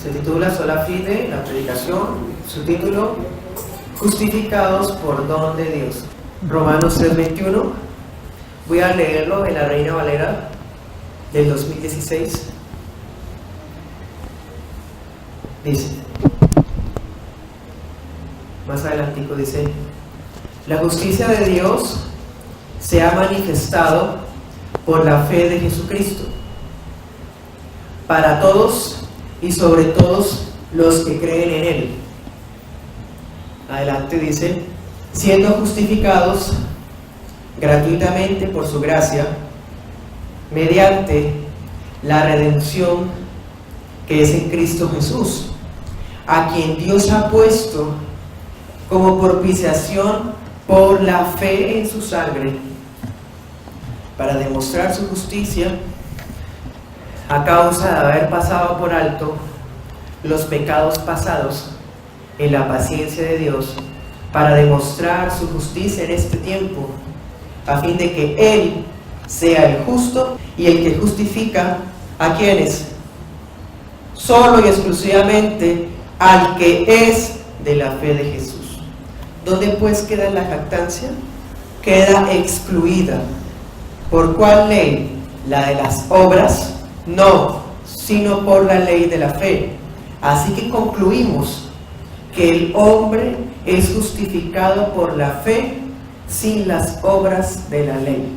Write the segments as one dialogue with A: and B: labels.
A: Se titula Sola Fide, la predicación, su título, Justificados por don de Dios. Romanos 3:21, voy a leerlo en la Reina Valera del 2016. Dice, más adelantico dice, la justicia de Dios se ha manifestado por la fe de Jesucristo, para todos y sobre todos los que creen en Él. Adelante dice, siendo justificados gratuitamente por su gracia, mediante la redención que es en Cristo Jesús, a quien Dios ha puesto como propiciación por la fe en su sangre, para demostrar su justicia a causa de haber pasado por alto los pecados pasados en la paciencia de Dios, para demostrar su justicia en este tiempo, a fin de que Él sea el justo y el que justifica a quienes, solo y exclusivamente al que es de la fe de Jesús. ¿Dónde pues queda la jactancia? Queda excluida. ¿Por cuál ley? ¿La de las obras? No, sino por la ley de la fe. Así que concluimos que el hombre es justificado por la fe sin las obras de la ley.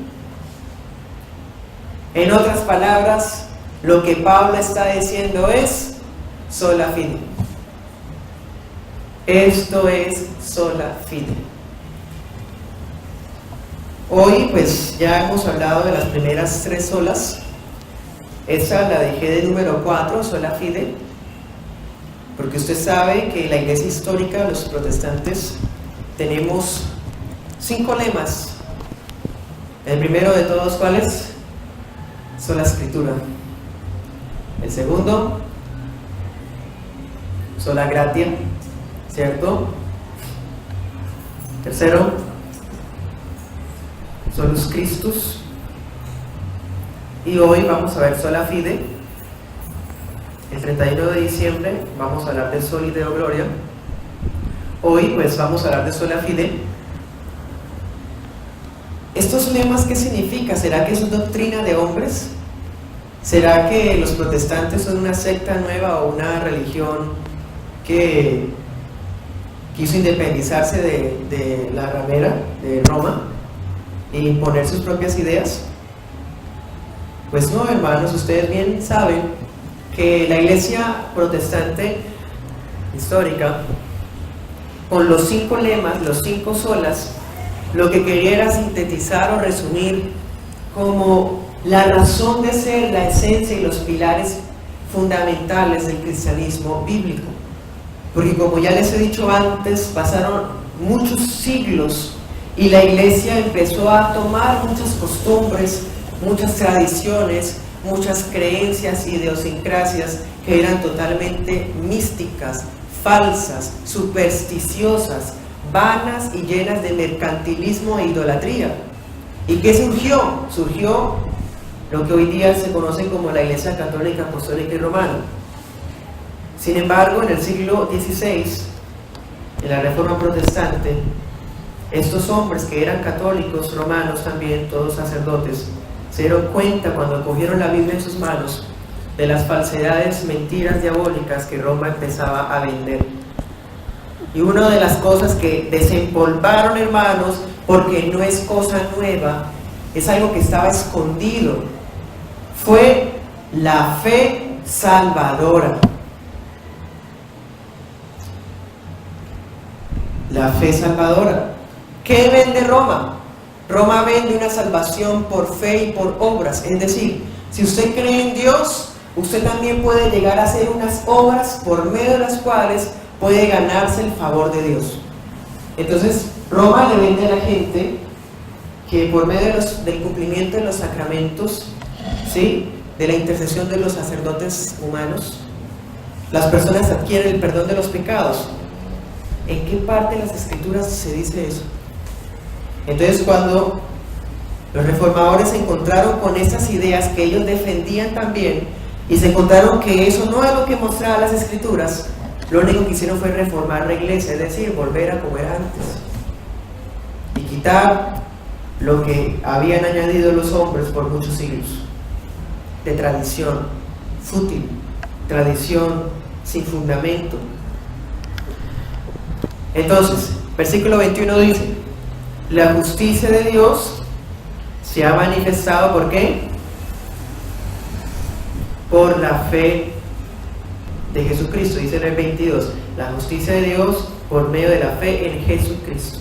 A: En otras palabras, lo que Pablo está diciendo es sola fide. Esto es sola fide. Hoy pues ya hemos hablado de las primeras tres solas. Esta la dejé de número 4, sola fide, porque usted sabe que en la iglesia histórica, los protestantes, tenemos 5 lemas. El primero de todos, ¿cuál es? Sola escritura. El segundo, sola gratia, ¿cierto? Tercero, solus Christus. Y hoy vamos a ver sola fide. El 31 de diciembre vamos a hablar de Soli Deo Gloria. Hoy pues vamos a hablar de sola fide. ¿Estos lemas qué significa? ¿Será que es doctrina de hombres? ¿Será que los protestantes son una secta nueva o una religión que quiso independizarse de la ramera de Roma e imponer sus propias ideas? Pues no, hermanos, ustedes bien saben que la iglesia protestante histórica, con los 5 lemas, los 5 solas, lo que quería era sintetizar o resumir como la razón de ser, la esencia y los pilares fundamentales del cristianismo bíblico. Porque como ya les he dicho antes, pasaron muchos siglos y la iglesia empezó a tomar muchas costumbres, muchas tradiciones, muchas creencias, idiosincrasias que eran totalmente místicas, falsas, supersticiosas, vanas y llenas de mercantilismo e idolatría. ¿Y qué surgió? Surgió lo que hoy día se conoce como la Iglesia Católica, Apostólica y Romana. Sin embargo, en el siglo XVI, en la Reforma Protestante, estos hombres que eran católicos, romanos también, todos sacerdotes, se dieron cuenta cuando cogieron la Biblia en sus manos de las falsedades, mentiras diabólicas que Roma empezaba a vender. Y una de las cosas que desempolvaron, hermanos, porque no es cosa nueva, es algo que estaba escondido, fue la fe salvadora. La fe salvadora. ¿Qué vende Roma? Roma vende una salvación por fe y por obras. Es decir, si usted cree en Dios, usted también puede llegar a hacer unas obras por medio de las cuales puede ganarse el favor de Dios. Entonces, Roma le vende a la gente que por medio del cumplimiento de los sacramentos, ¿sí?, de la intercesión de los sacerdotes humanos, las personas adquieren el perdón de los pecados. ¿En qué parte de las Escrituras se dice eso? Entonces, cuando los reformadores se encontraron con esas ideas que ellos defendían también, y se encontraron que eso no es lo que mostraban las Escrituras, lo único que hicieron fue reformar la iglesia, es decir, volver a como era antes y quitar lo que habían añadido los hombres por muchos siglos de tradición fútil, tradición sin fundamento. Entonces, versículo 21 dice: la justicia de Dios se ha manifestado, ¿por qué? Por la fe de Jesucristo. Dice en el 22, la justicia de Dios por medio de la fe en Jesucristo.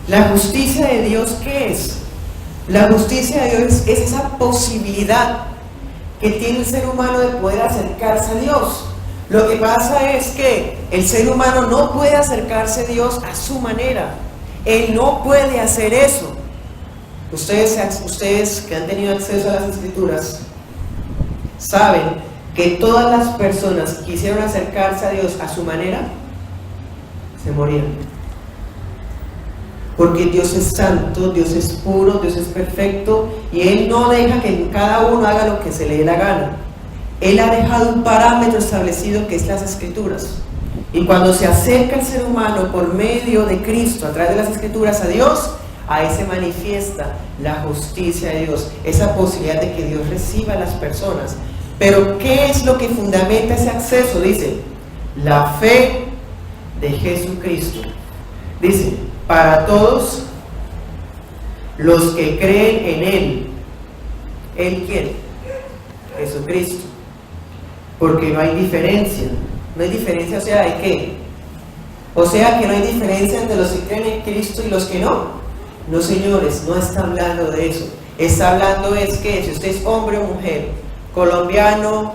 A: La justicia de Dios, ¿qué es? La justicia de Dios es esa posibilidad que tiene el ser humano de poder acercarse a Dios. Lo que pasa es que el ser humano no puede acercarse a Dios a su manera. Él no puede hacer eso. Ustedes que han tenido acceso a las Escrituras saben que todas las personas que quisieron acercarse a Dios a su manera se morían. Porque Dios es santo, Dios es puro, Dios es perfecto, y Él no deja que cada uno haga lo que se le dé la gana. Él ha dejado un parámetro establecido que es las Escrituras. Y cuando se acerca el ser humano por medio de Cristo, a través de las Escrituras a Dios, ahí se manifiesta la justicia de Dios, esa posibilidad de que Dios reciba a las personas. Pero ¿qué es lo que fundamenta ese acceso? Dice, la fe de Jesucristo. Dice, para todos los que creen en Él. ¿Él quién? Jesucristo. Porque no hay diferencia. No hay diferencia, o sea, ¿de qué? O sea, que no hay diferencia entre los que creen en Cristo y los que no. No, señores, no está hablando de eso. Está hablando es que si usted es hombre o mujer, colombiano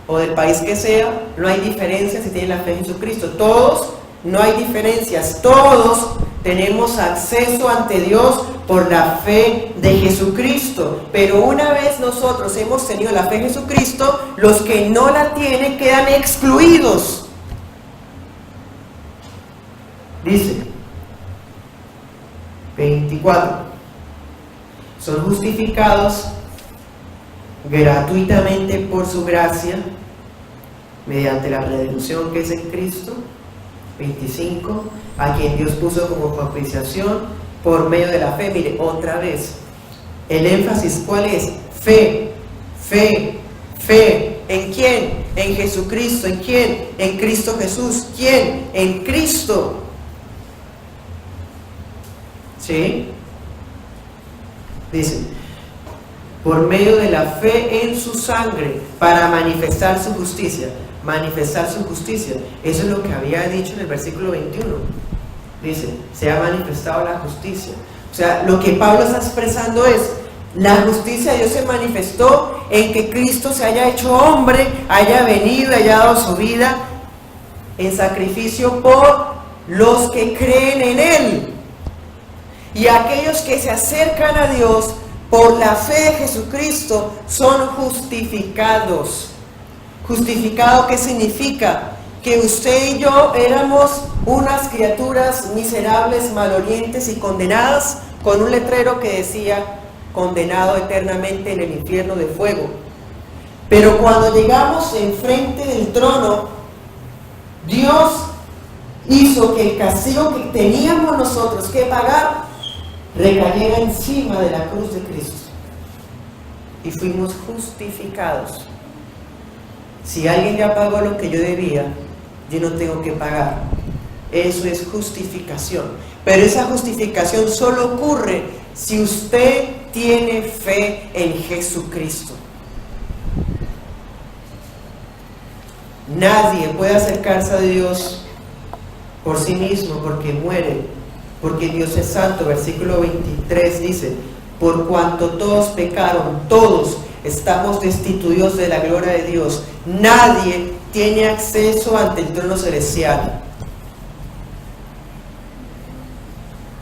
A: o del país que sea, no hay diferencia si tiene la fe en Jesucristo. Todos, no hay diferencias. Todos tenemos acceso ante Dios por la fe de Jesucristo. Pero una vez nosotros hemos tenido la fe en Jesucristo, los que no la tienen quedan excluidos. Dice 24, son justificados gratuitamente por su gracia mediante la redención que es en Cristo. 25, a quien Dios puso como propiciación por medio de la fe. Mire, otra vez, el énfasis, ¿cuál es? Fe, fe, fe. ¿En quién? En Jesucristo. ¿En quién? En Cristo Jesús. ¿Quién? En Cristo. ¿Sí? Dice, por medio de la fe en su sangre, para manifestar su justicia. Manifestar su justicia. Eso es lo que había dicho en el versículo 21. Dice, se ha manifestado la justicia. O sea, lo que Pablo está expresando es, la justicia de Dios se manifestó en que Cristo se haya hecho hombre, haya venido, haya dado su vida en sacrificio por los que creen en Él. Y aquellos que se acercan a Dios por la fe de Jesucristo son justificados. ¿Justificado qué significa? Que usted y yo éramos unas criaturas miserables, malolientes y condenadas, con un letrero que decía, condenado eternamente en el infierno de fuego. Pero cuando llegamos enfrente del trono, Dios hizo que el castigo que teníamos nosotros que pagar recayera encima de la cruz de Cristo. Y fuimos justificados. Si alguien ya pagó lo que yo debía, yo no tengo que pagar. Eso es justificación. Pero esa justificación solo ocurre si usted tiene fe en Jesucristo. Nadie puede acercarse a Dios por sí mismo porque muere, porque Dios es santo. Versículo 23 dice, por cuanto todos pecaron, todos estamos destituidos de la gloria de Dios. Nadie tiene acceso ante el trono celestial.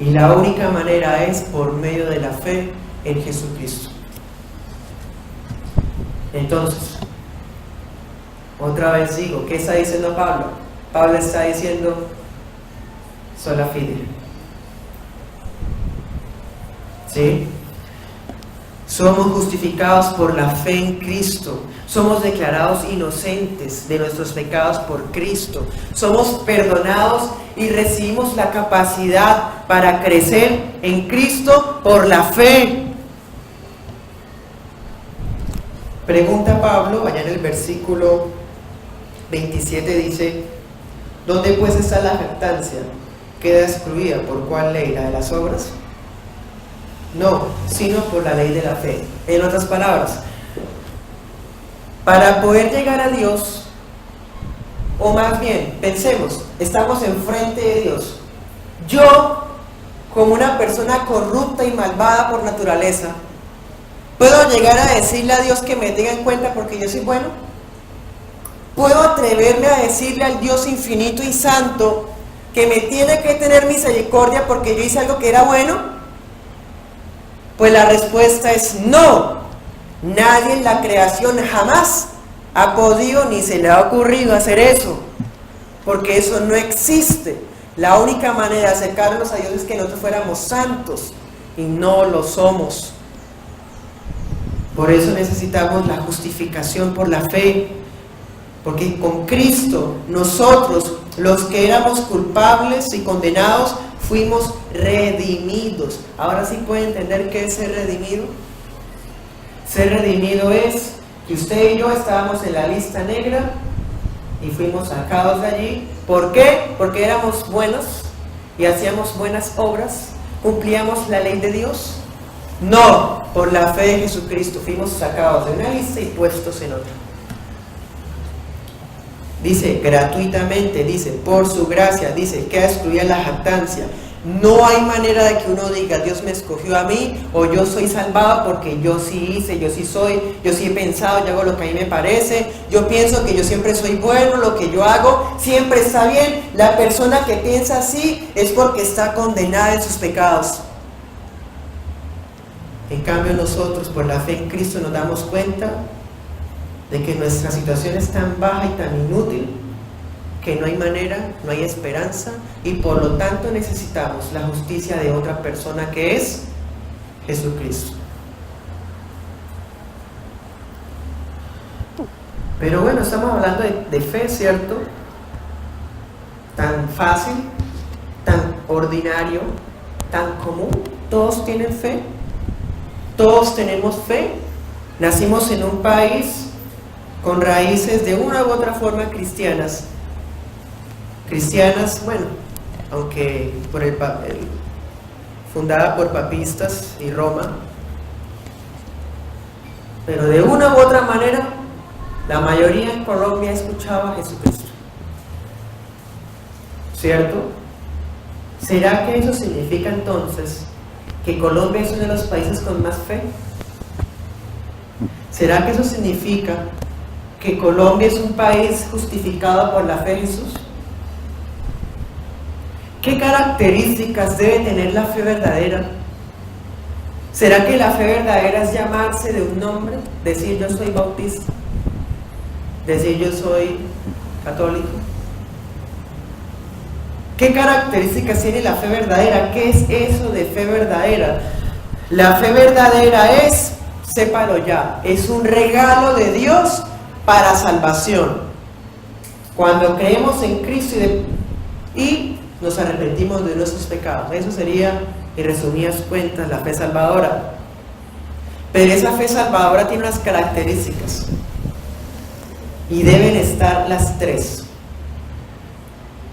A: Y la única manera es por medio de la fe en Jesucristo. Entonces, otra vez digo, ¿qué está diciendo Pablo? Pablo está diciendo sola fide. ¿Sí? Somos justificados por la fe en Cristo. Somos declarados inocentes de nuestros pecados por Cristo. Somos perdonados y recibimos la capacidad para crecer en Cristo por la fe. Pregunta Pablo, allá en el versículo 27 dice: ¿dónde pues está la jactancia? ¿Queda excluida por cuál ley? ¿La de las obras? No, sino por la ley de la fe. En otras palabras, para poder llegar a Dios, o más bien, pensemos, estamos enfrente de Dios. Yo, como una persona corrupta y malvada por naturaleza, ¿puedo llegar a decirle a Dios que me tenga en cuenta porque yo soy bueno? ¿Puedo atreverme a decirle al Dios infinito y santo que me tiene que tener misericordia porque yo hice algo que era bueno? Pues la respuesta es no. Nadie en la creación jamás ha podido ni se le ha ocurrido hacer eso, porque eso no existe. La única manera de acercarnos a Dios es que nosotros fuéramos santos y no lo somos. Por eso necesitamos la justificación por la fe, porque con Cristo nosotros, los que éramos culpables y condenados, fuimos redimidos. Ahora sí puede entender qué es ser redimido. Ser redimido es que usted y yo estábamos en la lista negra y fuimos sacados de allí. ¿Por qué? Porque éramos buenos y hacíamos buenas obras, cumplíamos la ley de Dios. No, por la fe de Jesucristo fuimos sacados de una lista y puestos en otra. Dice gratuitamente, dice por su gracia, dice que excluía la jactancia. No hay manera de que uno diga Dios me escogió a mí, o yo soy salvado porque yo sí hice, yo sí soy, yo sí he pensado, yo hago lo que a mí me parece, yo pienso que yo siempre soy bueno, lo que yo hago siempre está bien. La persona que piensa así es porque está condenada en sus pecados. En cambio nosotros por la fe en Cristo nos damos cuenta de que nuestra situación es tan baja y tan inútil que no hay manera, no hay esperanza, y por lo tanto necesitamos la justicia de otra persona que es Jesucristo. Pero bueno, estamos hablando de fe, ¿cierto? Tan fácil, tan ordinario, tan común. Todos tienen fe, todos tenemos fe. Nacimos en un país con raíces de una u otra forma cristianas, bueno, aunque fundada por papistas y Roma, pero de una u otra manera, la mayoría en Colombia escuchaba a Jesucristo, ¿cierto? ¿Será que eso significa entonces que Colombia es uno de los países con más fe? ¿Será que eso significa que Colombia es un país justificado por la fe de Jesús? ¿Qué características debe tener la fe verdadera? ¿Será que la fe verdadera es llamarse de un nombre? Decir yo soy bautista, decir yo soy católico. ¿Qué características tiene la fe verdadera? ¿Qué es eso de fe verdadera? La fe verdadera es, sépalo ya, es un regalo de Dios para salvación. Cuando creemos en Cristo y nos arrepentimos de nuestros pecados. Eso sería, en resumidas cuentas, la fe salvadora. Pero esa fe salvadora tiene unas características y deben estar las tres.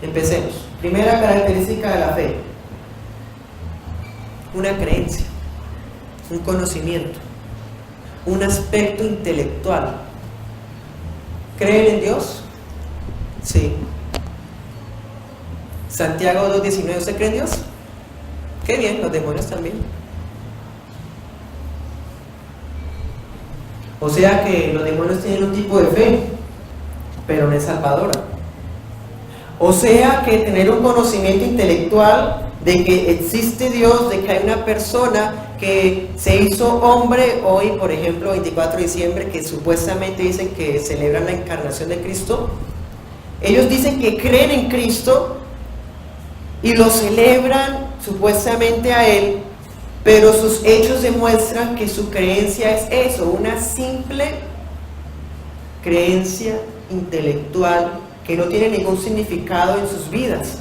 A: Empecemos. Primera característica de la fe: una creencia, un conocimiento, un aspecto intelectual. ¿Creen en Dios? Sí. Santiago 2:19, ¿usted cree en Dios? Qué bien, los demonios también. O sea que los demonios tienen un tipo de fe, pero no es salvadora. O sea que tener un conocimiento intelectual de que existe Dios, de que hay una persona que se hizo hombre hoy, por ejemplo, 24 de diciembre, que supuestamente dicen que celebran la encarnación de Cristo. Ellos dicen que creen en Cristo y lo celebran supuestamente a Él, pero sus hechos demuestran que su creencia es eso, una simple creencia intelectual que no tiene ningún significado en sus vidas,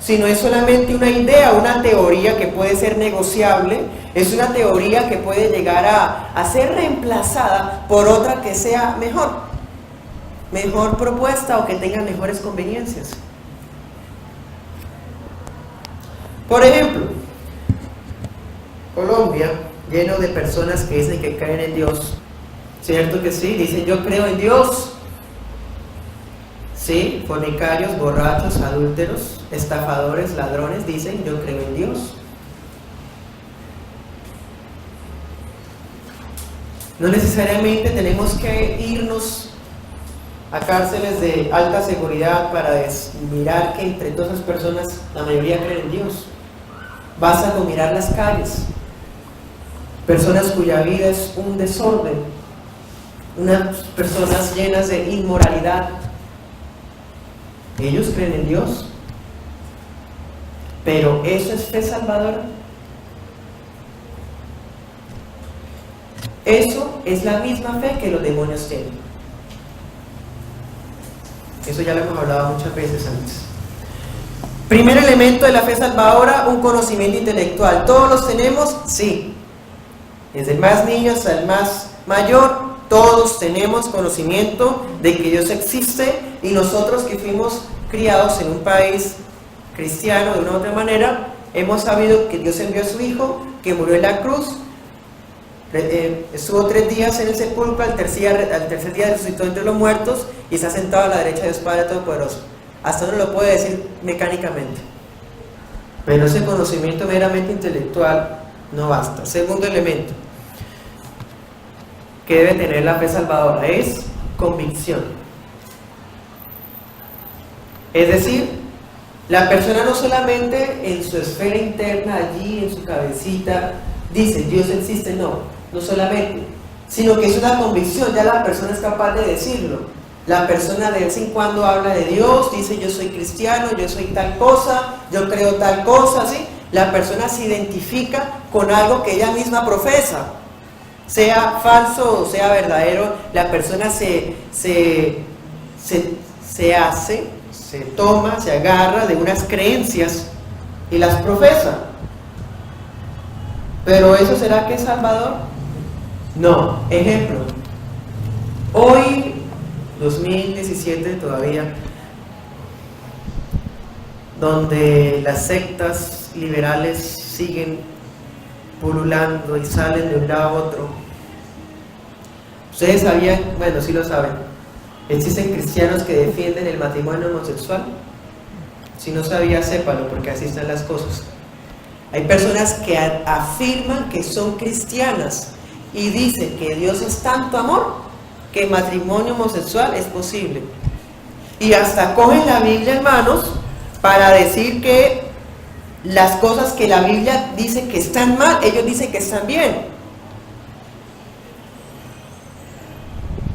A: sino es solamente una idea, una teoría que puede ser negociable, es una teoría que puede llegar a ser reemplazada por otra que sea mejor propuesta o que tenga mejores conveniencias. Por ejemplo, Colombia, lleno de personas que dicen que creen en Dios, ¿cierto que sí? Dicen yo creo en Dios. Sí, fornicarios, borrachos, adúlteros, estafadores, ladrones, dicen yo creo en Dios. No necesariamente tenemos que irnos a cárceles de alta seguridad para mirar que entre todas esas personas la mayoría creen en Dios. Basta con mirar las calles, personas cuya vida es un desorden, unas personas llenas de inmoralidad. Ellos creen en Dios, pero ¿eso es fe salvadora? Eso es la misma fe que los demonios tienen. Eso ya lo hemos hablado muchas veces antes. Primer elemento de la fe salvadora, un conocimiento intelectual. ¿Todos los tenemos? Sí. Desde el más niño hasta el más mayor, todos tenemos conocimiento de que Dios existe, y nosotros que fuimos criados en un país cristiano de una u otra manera, hemos sabido que Dios envió a su Hijo, que murió en la cruz, estuvo 3 días en el sepulcro, al tercer día resucitó entre los muertos y está sentado a la derecha de Dios Padre Todopoderoso. Hasta uno lo puede decir mecánicamente, pero ese conocimiento meramente intelectual no basta. Segundo elemento que debe tener la fe salvadora es convicción. Es decir, la persona no solamente en su esfera interna, allí en su cabecita, dice Dios existe, no solamente, sino que es una convicción, ya la persona es capaz de decirlo. La persona de vez en cuando habla de Dios, dice yo soy cristiano, yo soy tal cosa, yo creo tal cosa, ¿sí? La persona se identifica con algo que ella misma profesa. Sea falso o sea verdadero, la persona se toma, se agarra de unas creencias y las profesa. ¿Pero eso será que es salvador? No. Ejemplo, hoy 2017 todavía, donde las sectas liberales siguen pululando y salen de un lado a otro. ¿Ustedes sabían? Bueno, sí lo saben. ¿Existen cristianos que defienden el matrimonio homosexual? Si no sabía, sépalo, porque así están las cosas. Hay personas que afirman que son cristianas y dicen que Dios es tanto amor que el matrimonio homosexual es posible. Y hasta cogen la Biblia en manos para decir que las cosas que la Biblia dice que están mal, ellos dicen que están bien.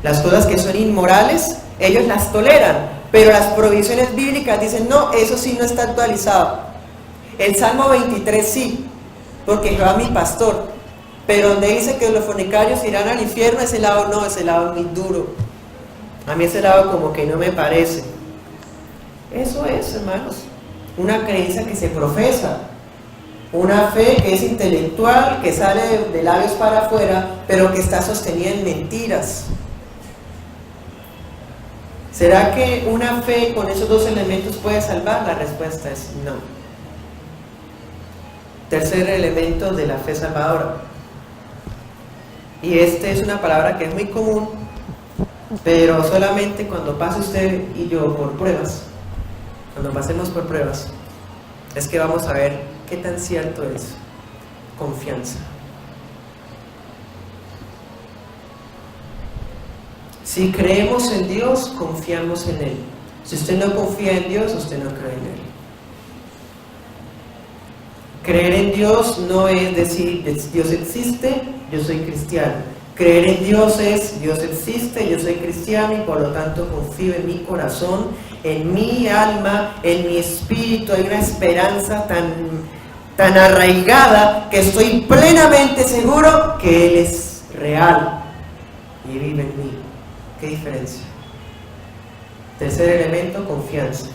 A: Las cosas que son inmorales, ellos las toleran, pero las provisiones bíblicas dicen, no, eso sí no está actualizado. El Salmo 23 sí, porque Jehová es mi pastor, pero donde dice que los fornicarios irán al infierno, ese lado no, ese lado es muy duro. A mí ese lado como que no me parece. Eso es, hermanos, una creencia que se profesa, una fe que es intelectual, que sale de labios para afuera, pero que está sostenida en mentiras. ¿Será que una fe con esos dos elementos puede salvar? La respuesta es no. Tercer elemento de la fe salvadora. Y es una palabra que es muy común, pero solamente cuando pase usted y yo por pruebas, cuando pasemos por pruebas, es que vamos a ver qué tan cierto es. Confianza. Si creemos en Dios, confiamos en Él. Si usted no confía en Dios, usted no cree en Él. Creer en Dios no es decir, Dios existe, yo soy cristiano. Creer en Dios es, Dios existe, yo soy cristiano y por lo tanto confío en mi corazón, en mi alma, en mi espíritu. Hay una esperanza tan arraigada que estoy plenamente seguro que Él es real y vive en mí. ¿Qué diferencia? Tercer elemento, confianza.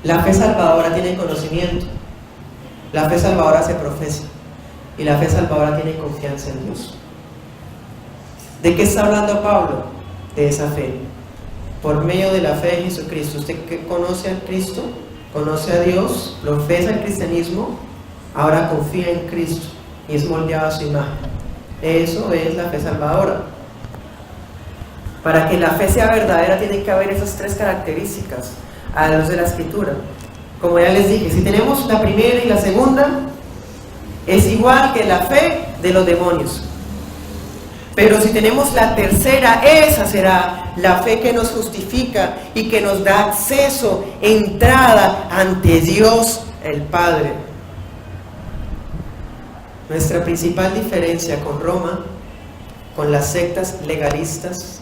A: La fe salvadora tiene conocimiento, la fe salvadora se profesa y la fe salvadora tiene confianza en Dios. ¿De qué está hablando Pablo? De esa fe. Por medio de la fe de Jesucristo. Usted que conoce a Cristo, conoce a Dios, profesa el cristianismo, ahora confía en Cristo y es moldeado a su imagen. Eso es la fe salvadora. Para que la fe sea verdadera tiene que haber esas tres características a la luz de la Escritura. Como ya les dije, si tenemos la primera y la segunda, es igual que la fe de los demonios. Pero si tenemos la tercera, esa será la fe que nos justifica y que nos da acceso, entrada ante Dios el Padre. Nuestra principal diferencia con Roma, con las sectas legalistas,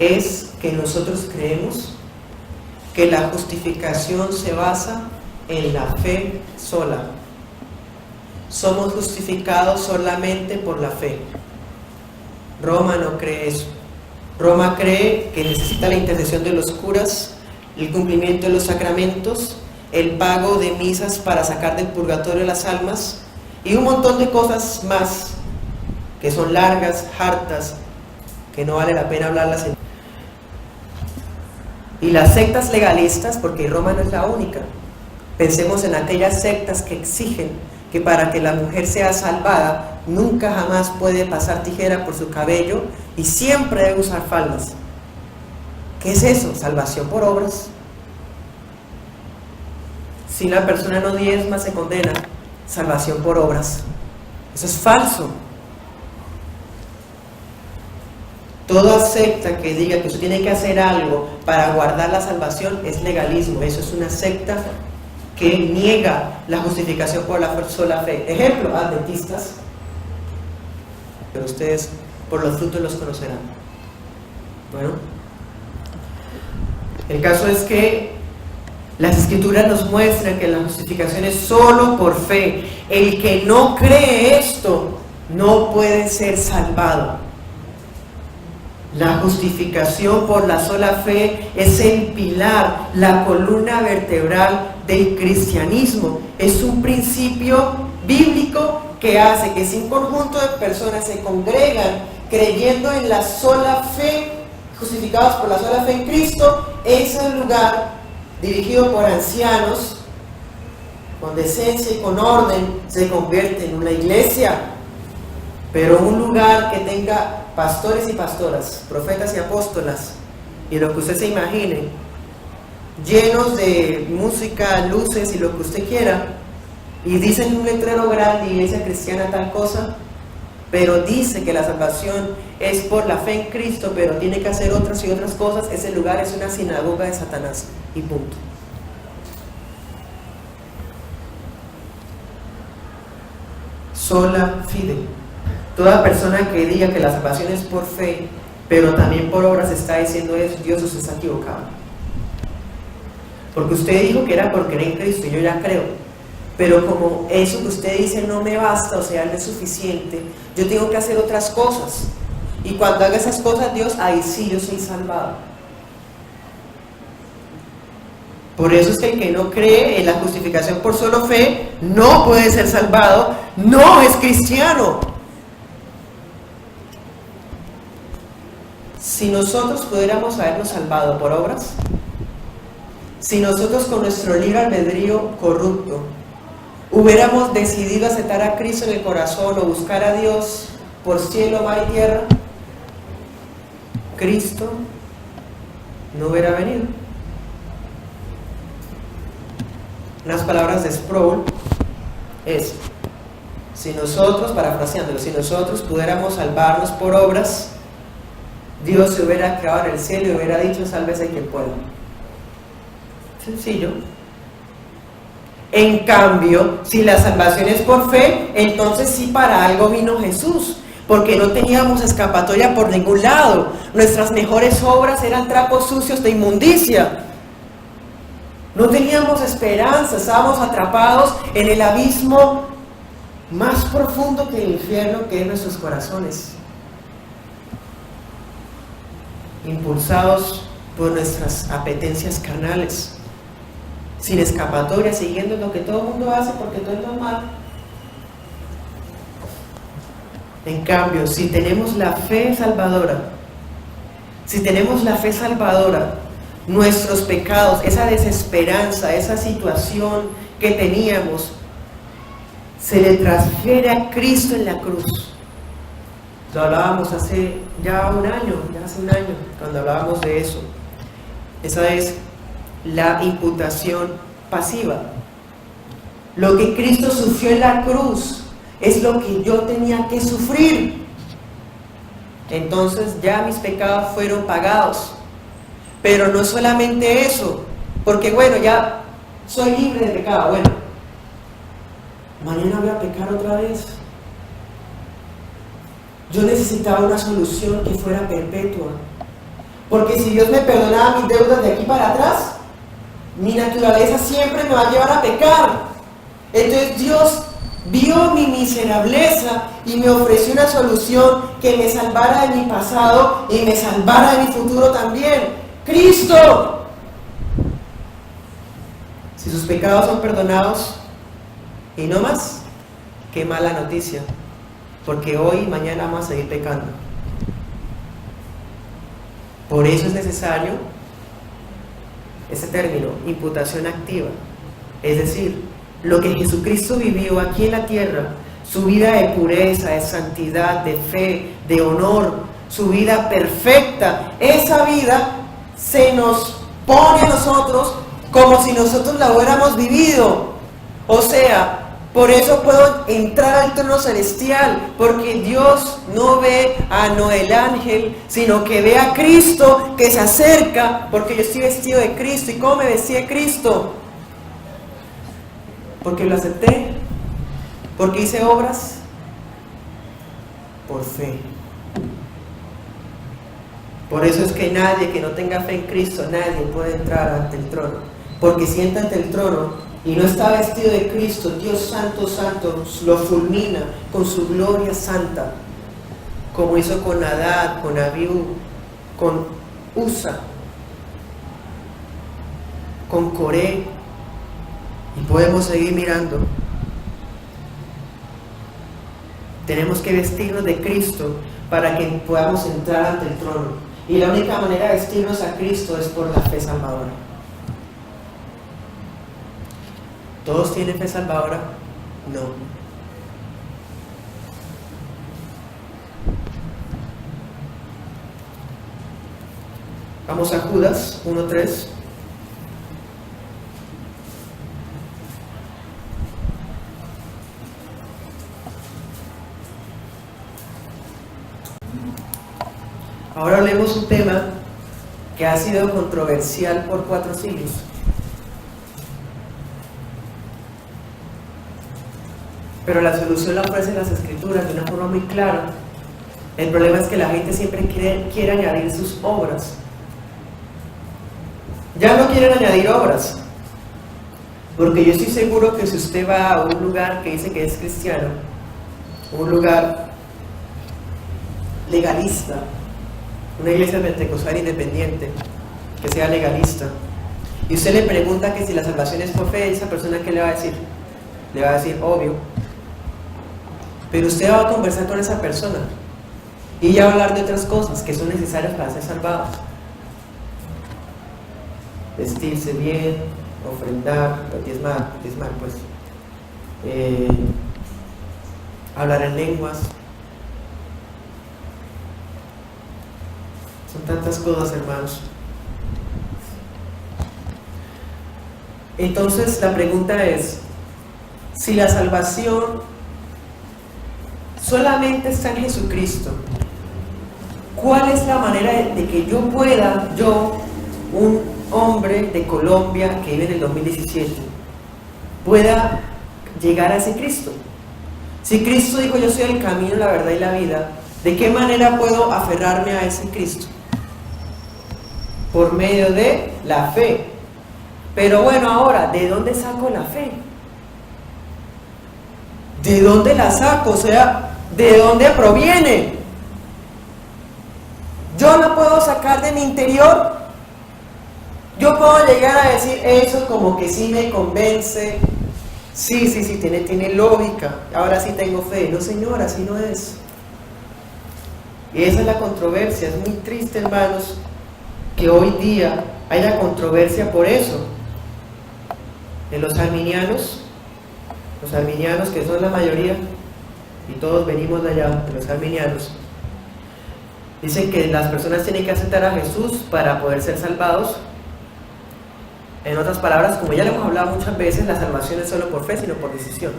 A: es que nosotros creemos que la justificación se basa en la fe sola. Somos justificados solamente por la fe. Roma no cree eso. Roma cree que necesita la intercesión de los curas, el cumplimiento de los sacramentos, el pago de misas para sacar del purgatorio las almas y un montón de cosas más que son largas, hartas, que no vale la pena hablarlas. Y las sectas legalistas, porque Roma no es la única, pensemos en aquellas sectas que exigen que para que la mujer sea salvada nunca jamás puede pasar tijera por su cabello y siempre debe usar faldas. ¿Qué es eso? Salvación por obras. Si una persona no diezma se condena. Salvación por obras. Eso es falso. Toda secta que diga que usted tiene que hacer algo para guardar la salvación es legalismo. Eso es una secta que niega la justificación por la sola fe. Ejemplo, adventistas. Pero ustedes por los frutos los conocerán. Bueno, el caso es que las Escrituras nos muestran que la justificación es solo por fe. El que no cree esto no puede ser salvado. La justificación por la sola fe es el pilar, la columna vertebral del cristianismo. Es un principio bíblico que hace que si un conjunto de personas se congregan creyendo en la sola fe, justificados por la sola fe en Cristo, ese lugar dirigido por ancianos con decencia y con orden se convierte en una iglesia. Pero un lugar que tenga pastores y pastoras, profetas y apóstolas, y lo que usted se imagine, llenos de música, luces y lo que usted quiera, y dicen un letrero grande, iglesia cristiana tal cosa, pero dice que la salvación es por la fe en Cristo, pero tiene que hacer otras y otras cosas, ese lugar es una sinagoga de Satanás, y punto. Sola fide. Toda persona que diga que la salvación es por fe, pero también por obras, está diciendo eso, Dios, usted está equivocado. Porque usted dijo que era por creer en Cristo, y yo ya creo. Pero como eso que usted dice no me basta, o sea, no es suficiente, yo tengo que hacer otras cosas. Y cuando haga esas cosas, Dios, ahí sí yo soy salvado. Por eso es que el que no cree en la justificación por solo fe no puede ser salvado, no es cristiano. Si nosotros pudiéramos habernos salvado por obras, si nosotros con nuestro libre albedrío corrupto hubiéramos decidido aceptar a Cristo en el corazón o buscar a Dios por cielo, mar y tierra, Cristo no hubiera venido. Unas palabras de Sproul es: si nosotros, parafraseándolo, si nosotros pudiéramos salvarnos por obras, Dios se hubiera quedado en el cielo y hubiera dicho: sálvese quien pueda. Sencillo. En cambio, si la salvación es por fe, entonces sí, para algo vino Jesús, porque no teníamos escapatoria por ningún lado. Nuestras mejores obras eran trapos sucios de inmundicia. No teníamos esperanza, estábamos atrapados en el abismo más profundo que el infierno, que es nuestros corazones, impulsados por nuestras apetencias carnales, sin escapatoria, siguiendo lo que todo el mundo hace porque todo es normal. En cambio, si tenemos la fe salvadora, nuestros pecados, esa desesperanza, esa situación que teníamos, se le transfiere a Cristo en la cruz. Lo hablábamos hace un año, cuando hablábamos de eso. Esa es la imputación pasiva. Lo que Cristo sufrió en la cruz es lo que yo tenía que sufrir. Entonces ya mis pecados fueron pagados. Pero no solamente eso, porque bueno, ya soy libre de pecado. Bueno, mañana voy a pecar otra vez. Yo necesitaba una solución que fuera perpetua. Porque si Dios me perdonaba mis deudas de aquí para atrás, mi naturaleza siempre me va a llevar a pecar. Entonces Dios vio mi miserableza y me ofreció una solución que me salvara de mi pasado y me salvara de mi futuro también. ¡Cristo! Si sus pecados son perdonados y no más, qué mala noticia, porque hoy y mañana vamos a seguir pecando. Por eso es necesario ese término, imputación activa. Es decir, lo que Jesucristo vivió aquí en la tierra, su vida de pureza, de santidad, de fe, de honor, su vida perfecta, esa vida se nos pone a nosotros como si nosotros la hubiéramos vivido. O sea, por eso puedo entrar al trono celestial, porque Dios no ve a Noel Ángel, sino que ve a Cristo que se acerca, porque yo estoy vestido de Cristo. ¿Y cómo me vestí de Cristo? Porque lo acepté, porque hice obras, por fe. Por eso es que nadie que no tenga fe en Cristo, nadie puede entrar ante el trono, porque si entra ante el trono y no está vestido de Cristo, Dios santo, santo, lo fulmina con su gloria santa, como hizo con Adad, con Abiú, con Usa, con Coré, y podemos seguir mirando. Tenemos que vestirnos de Cristo para que podamos entrar ante el trono, y la única manera de vestirnos a Cristo es por la fe salvadora. ¿Todos tienen fe salvadora? No. Vamos a Judas 1:3. Ahora leemos un tema que ha sido controversial por 4 siglos. Pero la solución la ofrecen las Escrituras de una forma muy clara. El problema es que la gente siempre quiere añadir sus obras. Ya no quieren añadir obras, porque yo estoy seguro que si usted va a un lugar que dice que es cristiano, un lugar legalista, una iglesia pentecostal independiente, que sea legalista, y usted le pregunta que si la salvación es por fe, esa persona, ¿qué le va a decir? Le va a decir, obvio. Pero usted va a conversar con esa persona y ya va a hablar de otras cosas que son necesarias para ser salvados. Vestirse bien, ofrendar, diezmar pues, hablar en lenguas. Son tantas cosas, hermanos. Entonces la pregunta es, si la salvación solamente está en Jesucristo, ¿cuál es la manera de que yo pueda, un hombre de Colombia que vive en el 2017, pueda llegar a ese Cristo? Si Cristo dijo, yo soy el camino, la verdad y la vida, ¿de qué manera puedo aferrarme a ese Cristo? Por medio de la fe. Pero bueno, ahora, ¿de dónde saco la fe? ¿de dónde la saco? O sea, ¿de dónde proviene? Yo la puedo sacar de mi interior. Yo puedo llegar a decir eso como que sí me convence. Sí, tiene lógica. Ahora sí tengo fe. No, señor, así no es. Y esa es la controversia. Es muy triste, hermanos, que hoy día haya controversia por eso. De los arminianos que son la mayoría, y todos venimos de allá, de los arminianos, dicen que las personas tienen que aceptar a Jesús para poder ser salvados. En otras palabras, como ya le hemos hablado muchas veces, la salvación es solo por fe, sino por decisión.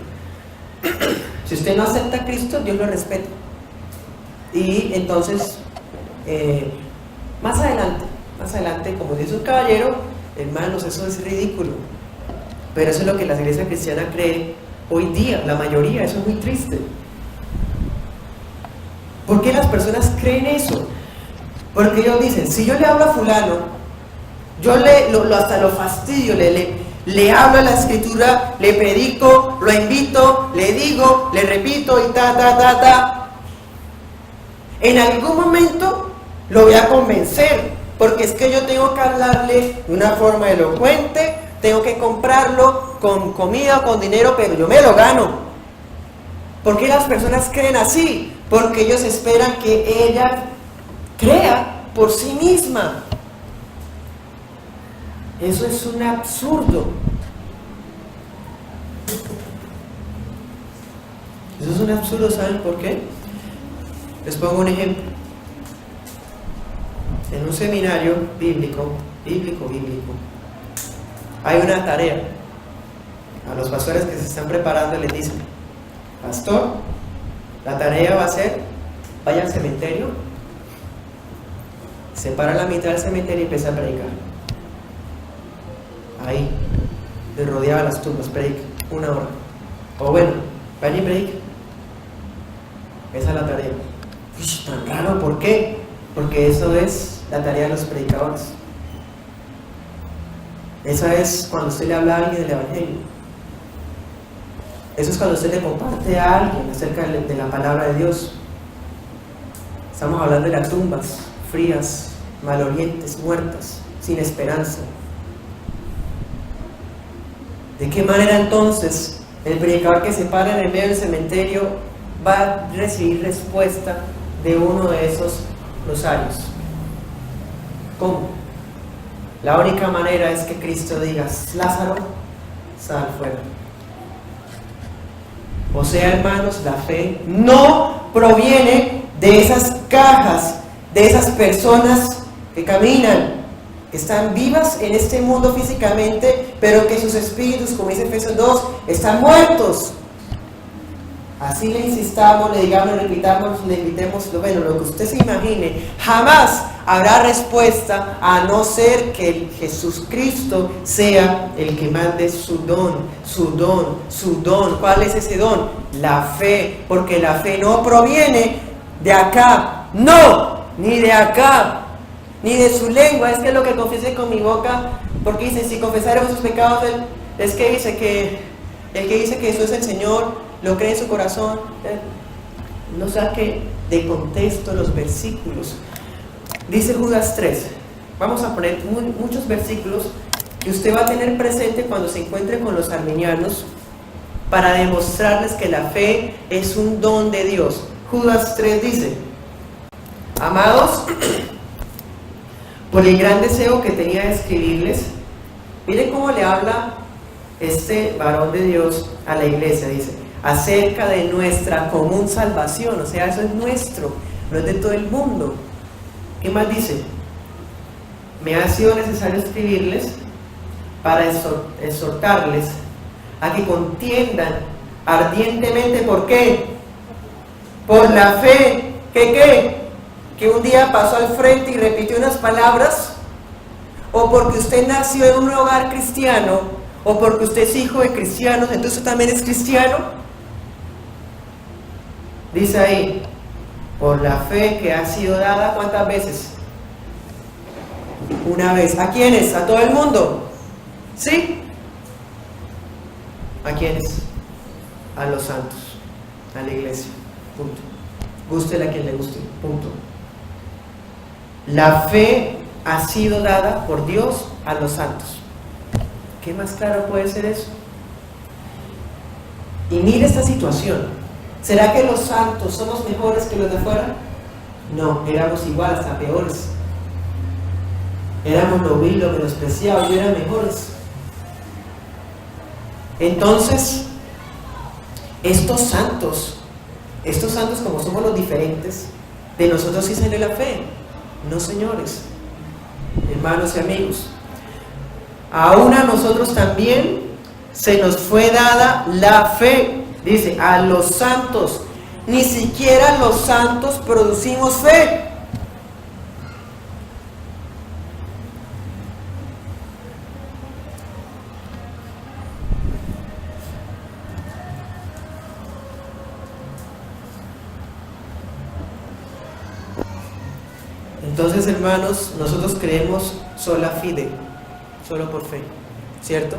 A: Si usted no acepta a Cristo, Dios lo respeta. Y entonces, más adelante, como dice un caballero, hermanos, eso es ridículo. Pero eso es lo que la iglesia cristiana cree hoy día, la mayoría. Eso es muy triste. ¿Por qué las personas creen eso? Porque ellos dicen, si yo le hablo a fulano, yo hasta lo fastidio, le hablo a la escritura, le predico, lo invito, le digo, le repito y en algún momento lo voy a convencer, porque es que yo tengo que hablarle de una forma elocuente, tengo que comprarlo con comida o con dinero, pero yo me lo gano. ¿Por qué las personas creen así? Porque ellos esperan que ella crea por sí misma. Eso es un absurdo. Eso es un absurdo, ¿saben por qué? Les pongo un ejemplo. En un seminario bíblico, hay una tarea. A los pastores que se están preparando les dicen, pastor, la tarea va a ser, vaya al cementerio, separa la mitad del cementerio y empieza a predicar. Ahí, de rodeaba las tumbas, predica, 1 hora. O bueno, vaya y predica. Esa es la tarea. Uy, tan raro, ¿por qué? Porque eso es la tarea de los predicadores. Esa es cuando usted le habla a alguien del evangelio. Eso es cuando usted le comparte a alguien acerca de la palabra de Dios. Estamos hablando de las tumbas frías, malolientes, muertas, sin esperanza. ¿De qué manera entonces el predicador que se para en el medio del cementerio va a recibir respuesta de uno de esos rosarios? ¿Cómo? La única manera es que Cristo diga, Lázaro, sal fuera. O sea, hermanos, la fe no proviene de esas cajas, de esas personas que caminan, que están vivas en este mundo físicamente, pero que sus espíritus, como dice Efesios 2, están muertos. Así le insistamos, le digamos, le repitamos, le invitemos, bueno, lo que usted se imagine, jamás habrá respuesta a no ser que Jesús Cristo sea el que mande su don. ¿Cuál es ese don? La fe, porque la fe no proviene de acá, no, ni de acá, ni de su lengua. Es que lo que confiese con mi boca, porque dice, si confesaremos sus pecados, es que dice que el que dice que Jesús es el Señor, lo cree en su corazón. No saque de contexto los versículos. Dice Judas 3. Vamos a poner muchos versículos que usted va a tener presente cuando se encuentre con los arminianos para demostrarles que la fe es un don de Dios. Judas 3 dice: amados, por el gran deseo que tenía de escribirles. Miren cómo le habla este varón de Dios a la iglesia. Dice, acerca de nuestra común salvación. O sea, eso es nuestro, no es de todo el mundo. ¿Qué más dice? Me ha sido necesario escribirles para exhortarles a que contiendan ardientemente. ¿Por qué? Por la fe. Que un día pasó al frente y repitió unas palabras, o porque usted nació en un hogar cristiano, o porque usted es hijo de cristianos, entonces usted también es cristiano. Dice ahí, por la fe que ha sido dada, ¿cuántas veces? Una vez. ¿A quiénes? ¿A todo el mundo? ¿Sí? ¿A quiénes? A los santos. a la iglesia, punto. Gústele a quien le guste, punto. La fe ha sido dada por Dios a los santos. ¿Qué más claro puede ser eso? Y mire esta situación. ¿Será que los santos somos mejores que los de afuera? No, éramos igual, hasta peores. Éramos novilos, menospreciados, y eran mejores. Entonces, estos santos como somos los diferentes, de nosotros sí sale la fe. No, señores, hermanos y amigos. Aún a nosotros también se nos fue dada la fe. Dice, a los santos. Ni siquiera los santos producimos fe. Entonces, hermanos, nosotros creemos sola fide, solo por fe, ¿cierto?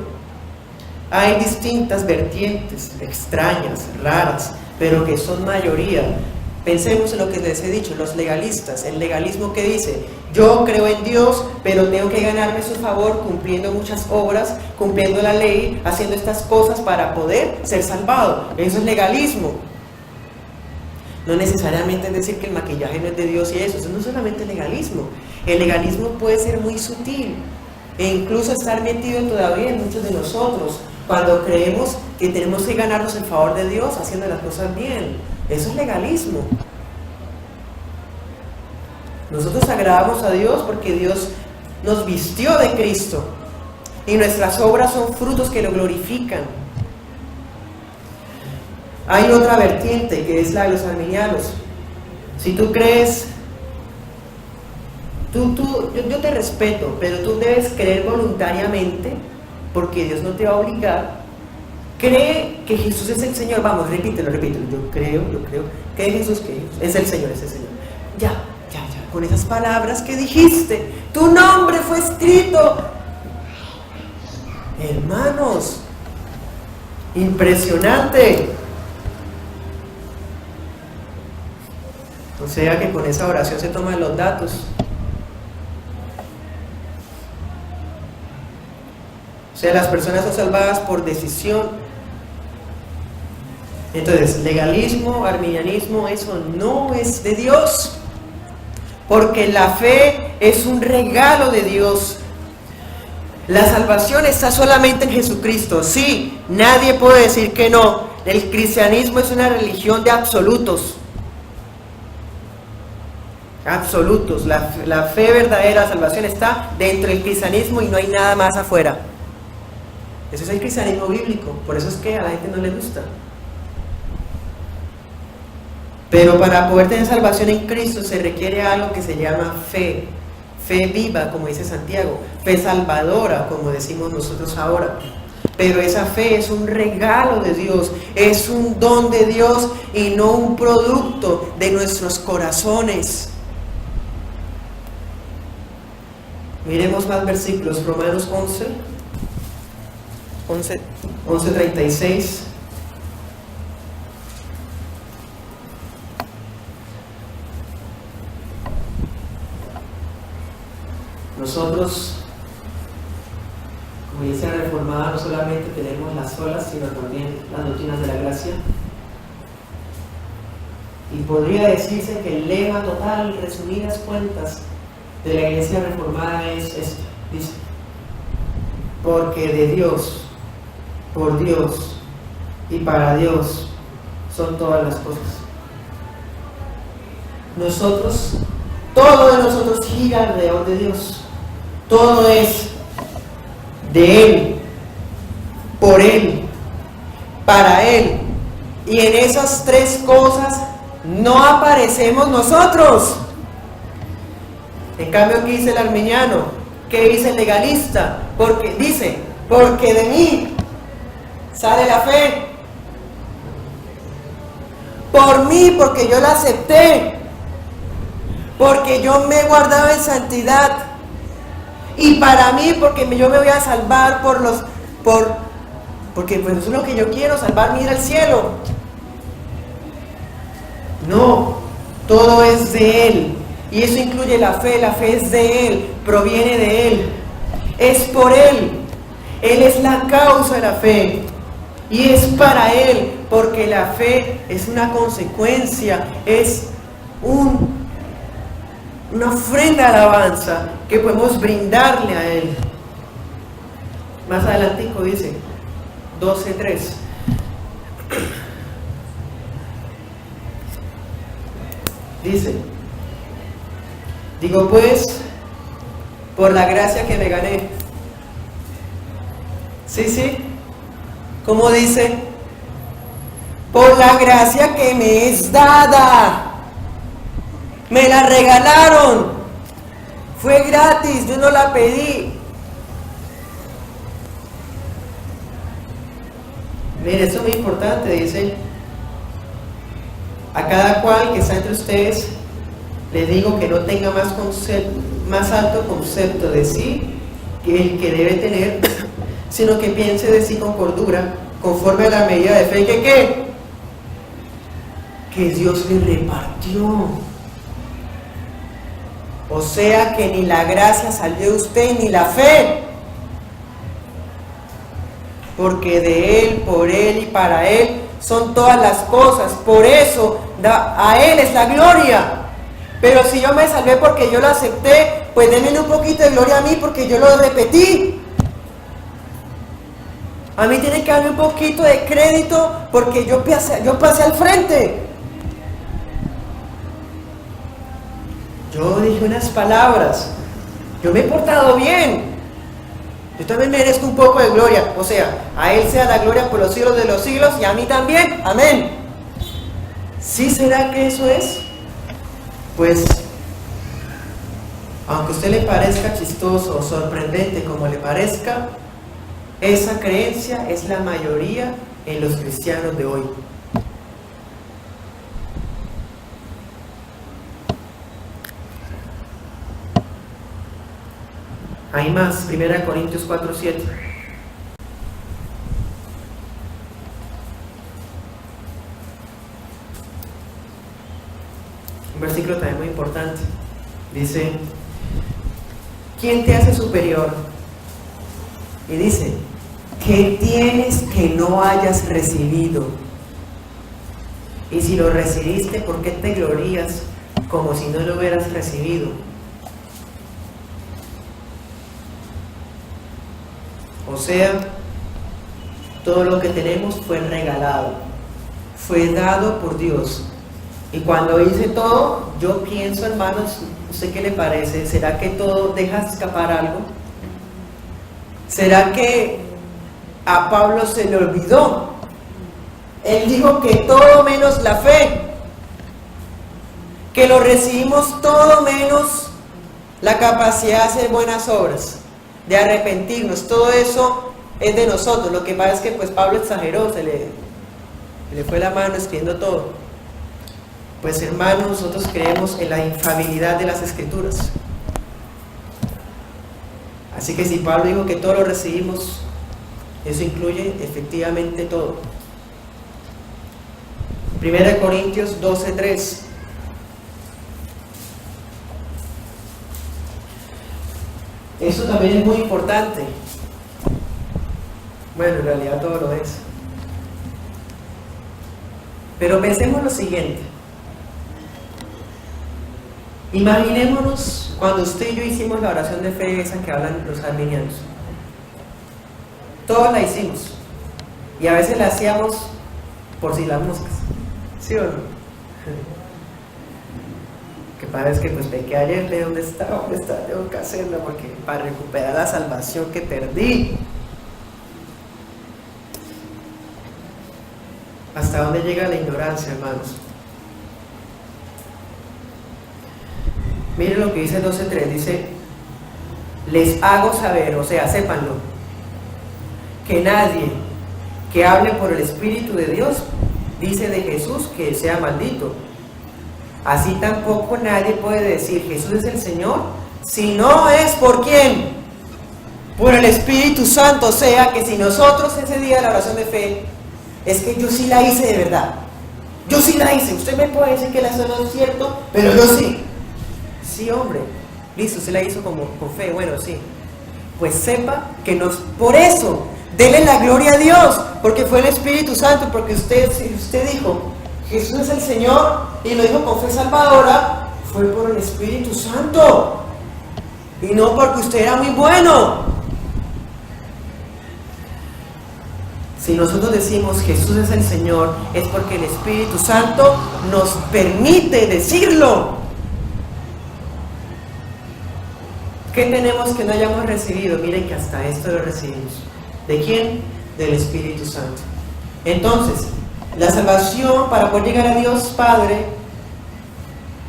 A: Hay distintas vertientes extrañas, raras, pero que son mayoría. Pensemos en lo que les he dicho, los legalistas, el legalismo que dice, yo creo en Dios, pero tengo que ganarme su favor cumpliendo muchas obras, cumpliendo la ley, haciendo estas cosas para poder ser salvado. Eso es legalismo. No necesariamente es decir que el maquillaje no es de Dios y eso no es solamente legalismo. El legalismo puede ser muy sutil e incluso estar metido todavía en muchos de nosotros cuando creemos que tenemos que ganarnos el favor de Dios haciendo las cosas bien. Eso es legalismo. Nosotros agradamos a Dios porque Dios nos vistió de Cristo y nuestras obras son frutos que lo glorifican. Hay otra vertiente que es la de los arminianos. Si tú crees, yo te respeto, pero tú debes creer voluntariamente porque Dios no te va a obligar. Cree que Jesús es el Señor. Vamos, repítelo. Yo creo que Jesús es el Señor, es el Señor. Ya, con esas palabras que dijiste, tu nombre fue escrito. Hermanos, impresionante. O sea que con esa oración se toman los datos. O sea, las personas son salvadas por decisión. Entonces, legalismo, arminianismo, eso no es de Dios. Porque la fe es un regalo de Dios. La salvación está solamente en Jesucristo. Sí, nadie puede decir que no. El cristianismo es una religión de absolutos. Absolutos. La fe verdadera, la salvación está dentro del cristianismo y no hay nada más afuera. Ese es el cristianismo bíblico. Por eso es que a la gente no le gusta. Pero para poder tener salvación en Cristo se requiere algo que se llama fe. Fe viva, como dice Santiago. Fe salvadora, como decimos nosotros ahora. Pero esa fe es un regalo de Dios, es un don de Dios y no un producto de nuestros corazones. Miremos más versículos. Romanos 11:36. Nosotros, como iglesia reformada, no solamente tenemos las solas, sino también las doctrinas de la gracia. Y podría decirse que el lema total, resumidas cuentas, de la iglesia reformada es este. Dice, porque de Dios, por Dios y para Dios son todas las cosas. Todo de nosotros gira alrededor de Dios. Todo es de Él, por Él, para Él. Y en esas tres cosas no aparecemos nosotros. En cambio, aquí dice el arminiano, que dice el legalista, porque de mí sale la fe. Por mí, porque yo la acepté. Porque yo me he guardado en santidad. Y para mí, porque yo me voy a salvar porque pues eso es lo que yo quiero, salvarme y ir al cielo. No, todo es de Él. Y eso incluye la fe es de Él, proviene de Él, es por Él. Él es la causa de la fe y es para Él, porque la fe es una consecuencia, es una ofrenda de alabanza que podemos brindarle a Él. Más adelantico dice 12:3. Dice: digo pues, por la gracia que me gané. Sí, ¿cómo dice? Por la gracia que me es dada. Me la regalaron. Fue gratis, yo no la pedí. Mire, esto es muy importante, dice: a cada cual que está entre ustedes, les digo que no tenga más alto concepto de sí que el que debe tener, sino que piense de sí con cordura, conforme a la medida de fe que Dios le repartió. O sea que ni la gracia salió de usted, ni la fe, porque de Él, por Él y para Él son todas las cosas. Por eso a Él es la gloria. Pero si yo me salvé porque yo lo acepté, pues denme un poquito de gloria a mí porque yo lo repetí. A mí tiene que darme un poquito de crédito porque yo pasé al frente. Yo dije unas palabras. Yo me he portado bien. Yo también merezco un poco de gloria. O sea, a Él sea la gloria por los siglos de los siglos y a mí también. Amén. ¿Sí será que eso es? Pues, aunque a usted le parezca chistoso o sorprendente como le parezca, esa creencia es la mayoría en los cristianos de hoy. Hay más, 1 Corintios 4:7. Un versículo también muy importante. Dice: ¿quién te hace superior? Y dice: ¿qué tienes que no hayas recibido? Y si lo recibiste, ¿por qué te glorías como si no lo hubieras recibido? O sea, todo lo que tenemos fue regalado, fue dado por Dios. Y cuando hice todo, yo pienso, hermanos, ¿usted qué le parece? ¿Será que todo deja escapar algo? ¿Será que a Pablo se le olvidó? Él dijo que todo menos la fe, que lo recibimos todo menos la capacidad de hacer buenas obras, de arrepentirnos. Todo eso es de nosotros. Lo que pasa es que pues Pablo exageró, se le fue la mano escribiendo todo. Pues hermanos, nosotros creemos en la infalibilidad de las Escrituras. Así que si Pablo dijo que todo lo recibimos, eso incluye efectivamente todo. 1 Corintios 12:3. Eso también es muy importante. Bueno, en realidad todo lo es. Pero pensemos lo siguiente. Imaginémonos cuando usted y yo hicimos la oración de fe esa que hablan los arminianos. Todos la hicimos. Y a veces la hacíamos por si las moscas. ¿Sí o no? Que parece que pues pequé ayer, de dónde está, tengo que hacerla porque para recuperar la salvación que perdí. ¿Hasta dónde llega la ignorancia, hermanos? Miren lo que dice 12:3, dice: les hago saber, o sea, sépanlo, que nadie que hable por el Espíritu de Dios dice de Jesús que sea maldito. Así tampoco nadie puede decir Jesús es el Señor si no es por ¿quién? Por el Espíritu Santo. O sea que si nosotros ese día de la oración de fe, es que yo sí la hice de verdad. Yo sí la hice. Usted me puede decir que eso no es cierto, pero yo sí. Sí, hombre. Listo, usted la hizo como con fe. Bueno, sí. Pues sepa que por eso, dele la gloria a Dios, porque fue el Espíritu Santo, porque usted dijo, Jesús es el Señor, y lo dijo con fe salvadora, fue por el Espíritu Santo, y no porque usted era muy bueno. Si nosotros decimos Jesús es el Señor, es porque el Espíritu Santo nos permite decirlo. ¿Qué tenemos que no hayamos recibido? Miren que hasta esto lo recibimos. ¿De quién? Del Espíritu Santo. Entonces, la salvación, para poder llegar a Dios Padre,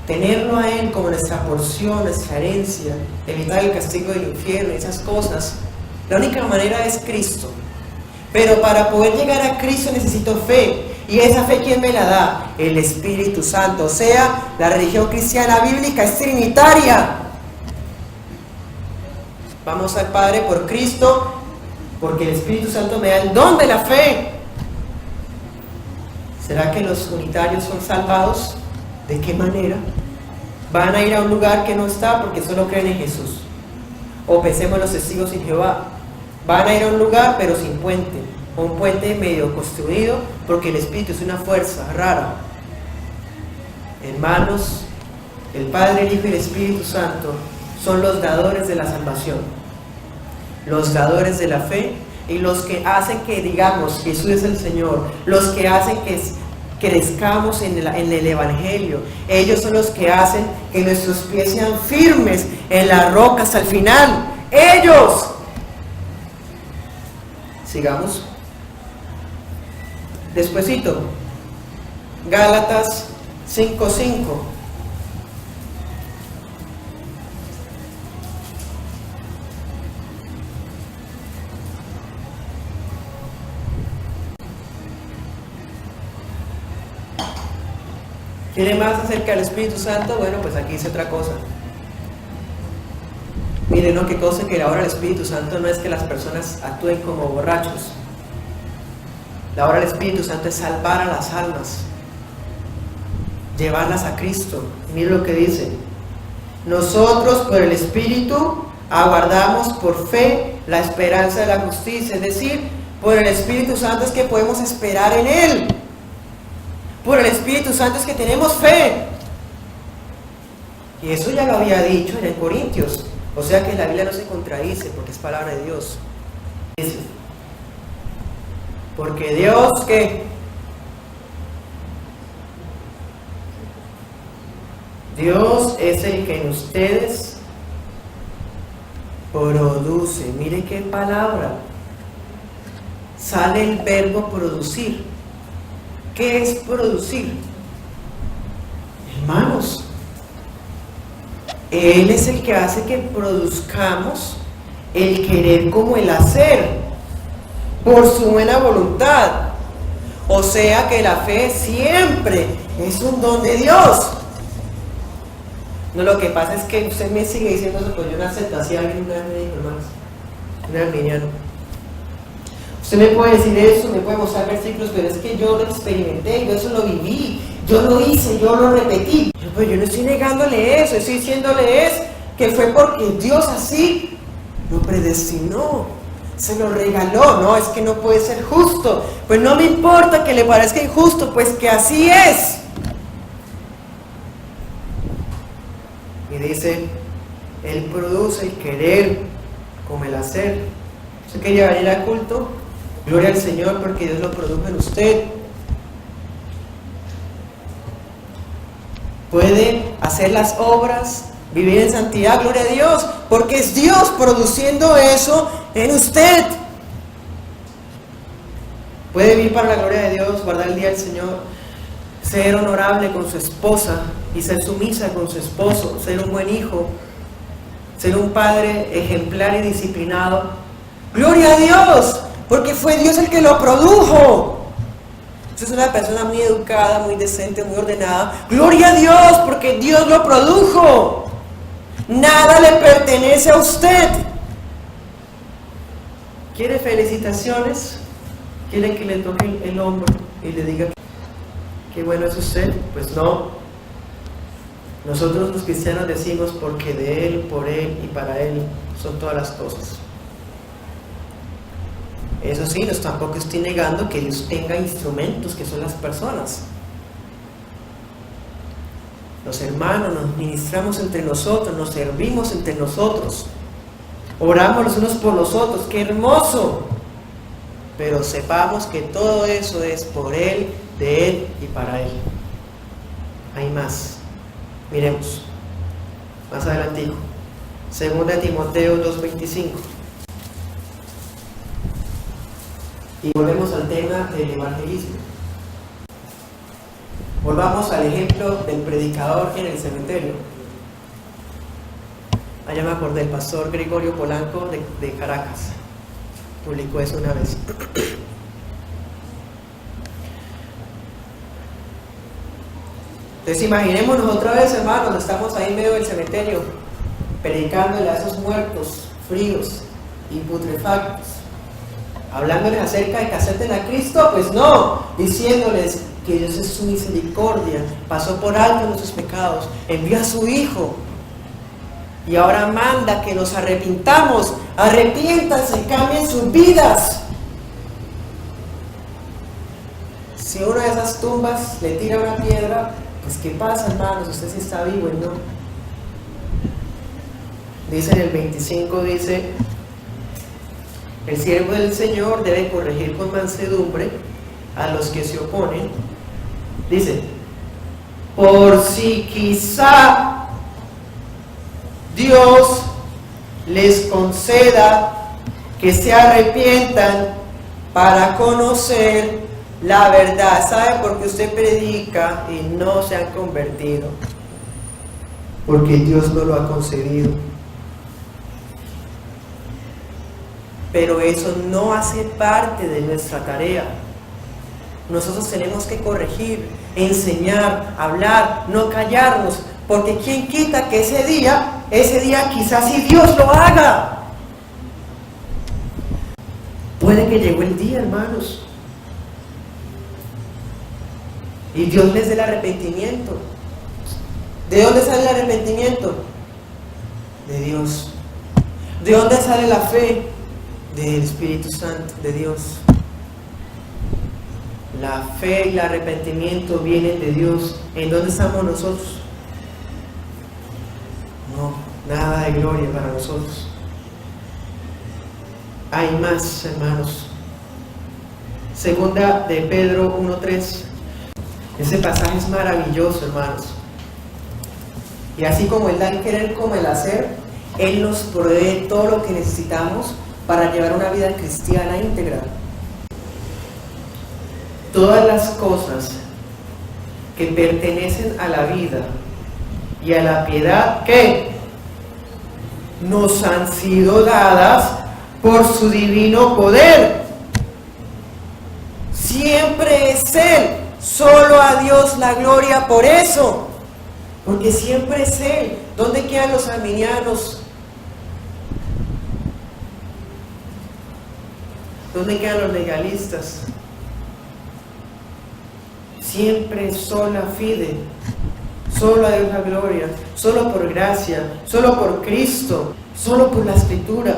A: tenerlo a Él como nuestra porción, nuestra herencia, evitar el castigo del infierno, esas cosas, la única manera es Cristo. Pero para poder llegar a Cristo necesito fe. ¿Y esa fe quién me la da? El Espíritu Santo. O sea, la religión cristiana bíblica es trinitaria. Vamos al Padre por Cristo, porque el Espíritu Santo me da el don de la fe. ¿Será que los unitarios son salvados? ¿De qué manera? Van a ir a un lugar que no está porque solo creen en Jesús. O pensemos en los testigos en Jehová. Van a ir a un lugar pero sin puente, o un puente medio construido, porque el Espíritu es una fuerza rara. Hermanos, el Padre, el Hijo y el Espíritu Santo son los dadores de la salvación, los dadores de la fe, y los que hacen que digamos Jesús es el Señor, los que hacen que crezcamos en el Evangelio. Ellos son los que hacen que nuestros pies sean firmes en la roca hasta el final. ¡Ellos! Sigamos. Despuesito, Gálatas 5:5. ¿Quiere más acerca del Espíritu Santo? Bueno, pues aquí dice otra cosa. Miren, ¿no? Qué cosa que la obra del Espíritu Santo no es que las personas actúen como borrachos. La obra del Espíritu Santo es salvar a las almas, llevarlas a Cristo. Miren lo que dice: nosotros por el Espíritu aguardamos por fe la esperanza de la justicia. Es decir, por el Espíritu Santo es que podemos esperar en Él. Por el Espíritu Santo es que tenemos fe. Y eso ya lo había dicho en Corintios. O sea que la Biblia no se contradice, porque es palabra de Dios. Dice, porque Dios, ¿qué? Dios es el que en ustedes produce. Mire qué palabra. Sale el verbo producir. ¿Qué es producir? Hermanos, Él es el que hace que produzcamos el querer como el hacer, por su buena voluntad. O sea que la fe siempre es un don de Dios. No, lo que pasa es que usted me sigue diciendo eso, pues yo no acepto. Así alguien una vez me dijo, hermanos, un arminiano: usted me puede decir eso, me puede mostrar versículos, pero es que yo lo experimenté, yo eso lo viví, yo lo hice, yo lo repetí. Pues yo no estoy negándole eso, estoy diciéndole que fue porque Dios así lo predestinó, se lo regaló. No, es que no puede ser justo. Pues no me importa que le parezca injusto, pues que así es. Y dice, Él produce el querer como el hacer. ¿Usted quería venir al culto? Gloria al Señor, porque Dios lo produjo en usted. Puede hacer las obras, vivir en santidad, gloria a Dios, porque es Dios produciendo eso en usted. Puede vivir para la gloria de Dios, guardar el día del Señor, ser honorable con su esposa y ser sumisa con su esposo, ser un buen hijo, ser un padre ejemplar y disciplinado. ¡Gloria a Dios! Porque fue Dios el que lo produjo. Usted es una persona muy educada, muy decente, muy ordenada. ¡Gloria a Dios! Porque Dios lo produjo. Nada le pertenece a usted. ¿Quiere felicitaciones? ¿Quiere que le toque el hombro y le diga qué bueno es usted. Pues no. Nosotros los cristianos decimos porque de Él, por Él y para Él son todas las cosas. Eso sí, tampoco estoy negando que Dios tenga instrumentos que son las personas. Los hermanos nos ministramos entre nosotros, nos servimos entre nosotros, oramos los unos por los otros, ¡qué hermoso! Pero sepamos que todo eso es por Él, de Él y para Él. Hay más. Miremos, más adelantico, 2 Timoteo 2:25. Y volvemos al tema del evangelismo. Volvamos al ejemplo del predicador en el cementerio. Allá me acordé, el pastor Gregorio Polanco de Caracas publicó eso una vez. Entonces imaginémonos otra vez, hermanos, estamos ahí en medio del cementerio, predicándole a esos muertos fríos y putrefactos, hablándoles acerca de que acepten a Cristo. Pues no, diciéndoles que Dios es su misericordia, pasó por alto nuestros pecados, envió a su Hijo y ahora manda que nos arrepintamos, arrepiéntanse, cambien sus vidas. Si una de esas tumbas le tira una piedra, pues ¿qué pasa, hermanos? Usted sí está vivo y no. Dice en el 25, dice: el siervo del Señor debe corregir con mansedumbre a los que se oponen. Dice, por si quizá Dios les conceda que se arrepientan para conocer la verdad. ¿Sabe por qué usted predica y no se han convertido? Porque Dios no lo ha concedido. Pero eso no hace parte de nuestra tarea. Nosotros tenemos que corregir, enseñar, hablar, no callarnos, porque quién quita que ese día quizás sí Dios lo haga. Puede que llegó el día, hermanos, y Dios les dé el arrepentimiento. ¿De dónde sale el arrepentimiento? De Dios. ¿De dónde sale la fe? Del Espíritu Santo, de Dios. La fe y el arrepentimiento vienen de Dios. ¿En dónde estamos nosotros? No, nada de gloria para nosotros. Hay más, hermanos. Segunda de Pedro 1:3. Ese pasaje es maravilloso, hermanos. Y así como Él da el querer como el hacer, Él nos provee todo lo que necesitamos para llevar una vida cristiana íntegra. Todas las cosas que pertenecen a la vida y a la piedad, ¿qué? Nos han sido dadas por su divino poder. Siempre es Él, solo a Dios la gloria por eso, porque siempre es Él. ¿Dónde quedan los arminianos? ¿Dónde quedan los legalistas? Siempre sola fide, solo a Dios la gloria, solo por gracia, solo por Cristo, solo por la Escritura.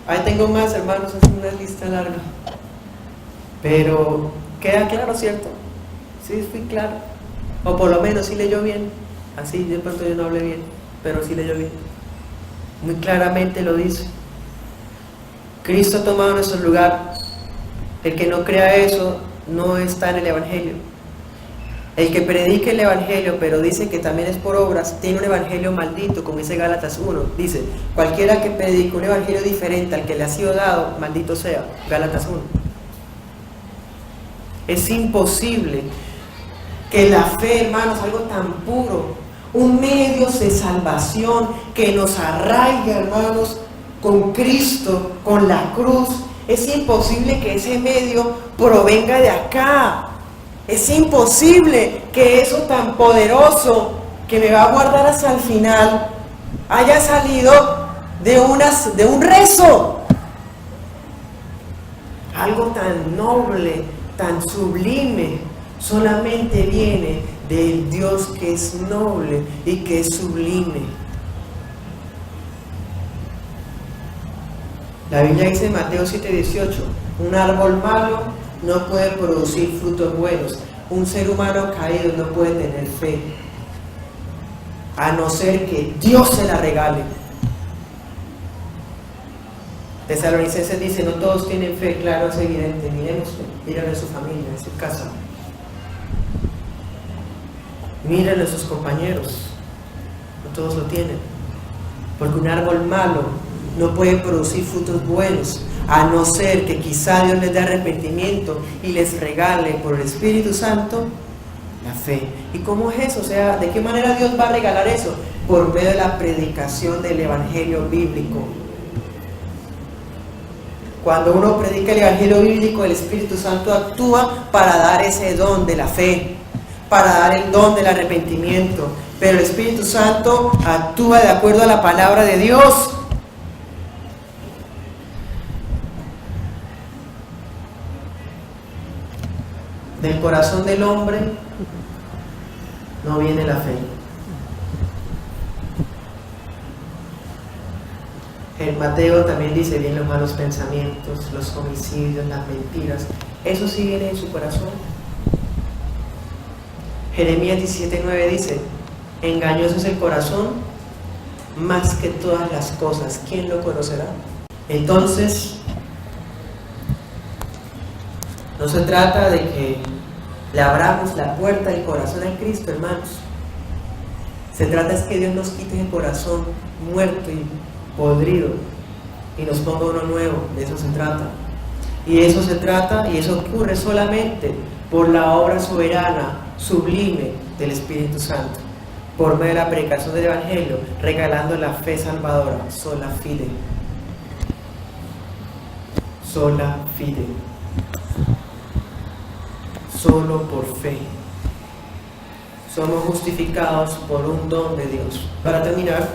A: Ahí tengo más, hermanos, es una lista larga. Pero queda claro, ¿cierto? Sí, fui claro. O por lo menos sí leyó bien. Así de pronto yo no hablé bien, pero sí leyó bien. Muy claramente lo dice. Cristo ha tomado nuestro lugar. El que no crea eso no está en el Evangelio. El que predique el Evangelio pero dice que también es por obras, tiene un Evangelio maldito, como dice Gálatas 1. Dice, cualquiera que predique un Evangelio diferente al que le ha sido dado, maldito sea. Gálatas 1. Es imposible que la fe, hermanos, algo tan puro, un medio de salvación que nos arraiga, hermanos, con Cristo, con la cruz. Es imposible que ese medio provenga de acá. Es imposible que eso tan poderoso que me va a guardar hasta el final haya salido de un rezo. algo tan noble, tan sublime, solamente viene del Dios que es noble y que es sublime. La Biblia dice en Mateo 7:18, un árbol malo no puede producir frutos buenos, un ser humano caído no puede tener fe, a no ser que Dios se la regale. Tesalonicenses dice, no todos tienen fe, claro, es evidente, mírenlo en su familia, en su casa, mírenlo en sus compañeros, no todos lo tienen, porque un árbol malo no puede producir frutos buenos, a no ser que quizá Dios les dé arrepentimiento y les regale por el Espíritu Santo la fe. ¿Y cómo es eso? O sea, ¿de qué manera Dios va a regalar eso? Por medio de la predicación del Evangelio bíblico. Cuando uno predica el Evangelio bíblico, el Espíritu Santo actúa para dar ese don de la fe, para dar el don del arrepentimiento. Pero el Espíritu Santo actúa de acuerdo a la palabra de Dios. Del corazón del hombre no viene la fe. El Mateo también dice, vienen los malos pensamientos, los homicidios, las mentiras. Eso sí viene en su corazón. Jeremías 17:9 dice, engañoso es el corazón más que todas las cosas. ¿Quién lo conocerá? Entonces, no se trata de que le abramos la puerta del corazón a Cristo, hermanos. Se trata es que Dios nos quite el corazón muerto y podrido y nos ponga uno nuevo. De eso se trata. Y eso se trata, y eso ocurre solamente por la obra soberana, sublime del Espíritu Santo, por medio de la predicación del Evangelio, regalando la fe salvadora, sola fide. Sola fide. Solo por fe. Somos justificados por un don de Dios. Para terminar,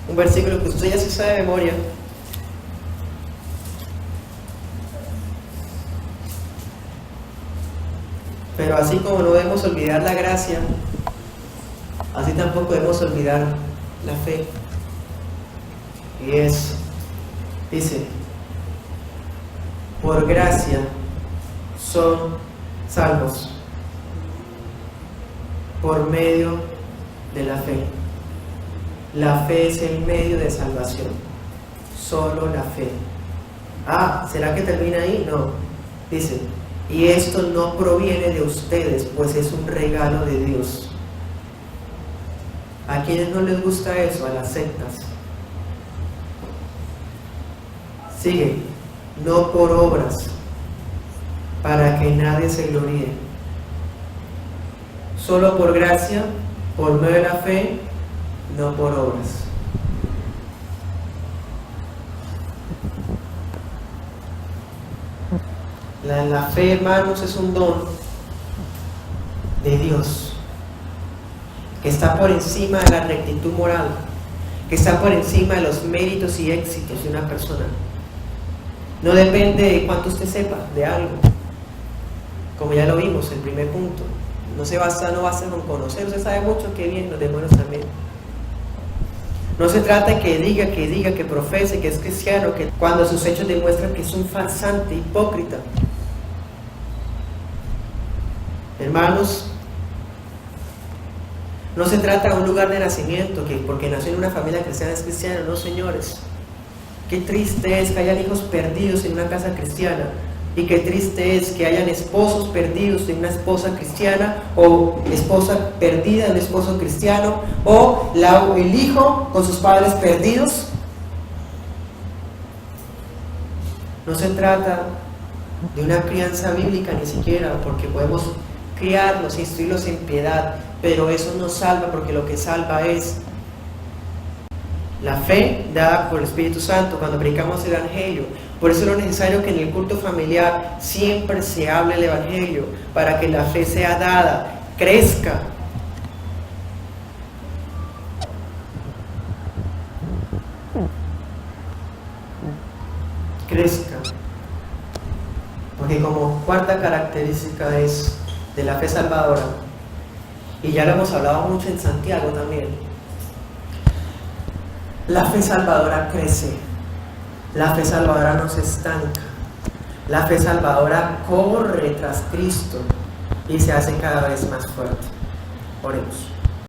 A: un versículo que usted ya se sabe de memoria. Pero así como no debemos olvidar la gracia, así tampoco debemos olvidar la fe. Y dice, por gracia son salvos por medio de la fe. La fe es el medio de salvación, solo la fe. ¿Será que termina ahí? No, dice, y esto no proviene de ustedes, pues es un regalo de Dios. ¿A quienes no les gusta eso? A las sectas. Sigue, no por obras, para que nadie se gloríe. Solo por gracia, por medio de la fe, no por obras. La fe, hermanos, es un don de Dios que está por encima de la rectitud moral, que está por encima de los méritos y éxitos de una persona. No depende de cuánto usted sepa de algo, como ya lo vimos, el primer punto. No basta con conocer, usted sabe mucho, que bien, los demonios también. No se trata de que diga, que profese, que es cristiano, que cuando sus hechos demuestran que es un farsante, hipócrita. Hermanos, no se trata de un lugar de nacimiento, que porque nació en una familia cristiana es cristiano. No, señores. Qué triste es que hayan hijos perdidos en una casa cristiana, y qué triste es que hayan esposos perdidos de una esposa cristiana, o esposa perdida de un esposo cristiano, o el hijo con sus padres perdidos. No se trata de una crianza bíblica ni siquiera, porque podemos criarlos, instruirlos en piedad, pero eso no salva, porque lo que salva es la fe dada por el Espíritu Santo cuando predicamos el Evangelio. Por eso es lo necesario que en el culto familiar siempre se hable el Evangelio, para que la fe sea dada, crezca. Porque como cuarta característica es de la fe salvadora, y ya lo hemos hablado mucho en Santiago también, la fe salvadora crece, la fe salvadora no se estanca, la fe salvadora corre tras Cristo y se hace cada vez más fuerte. Oremos.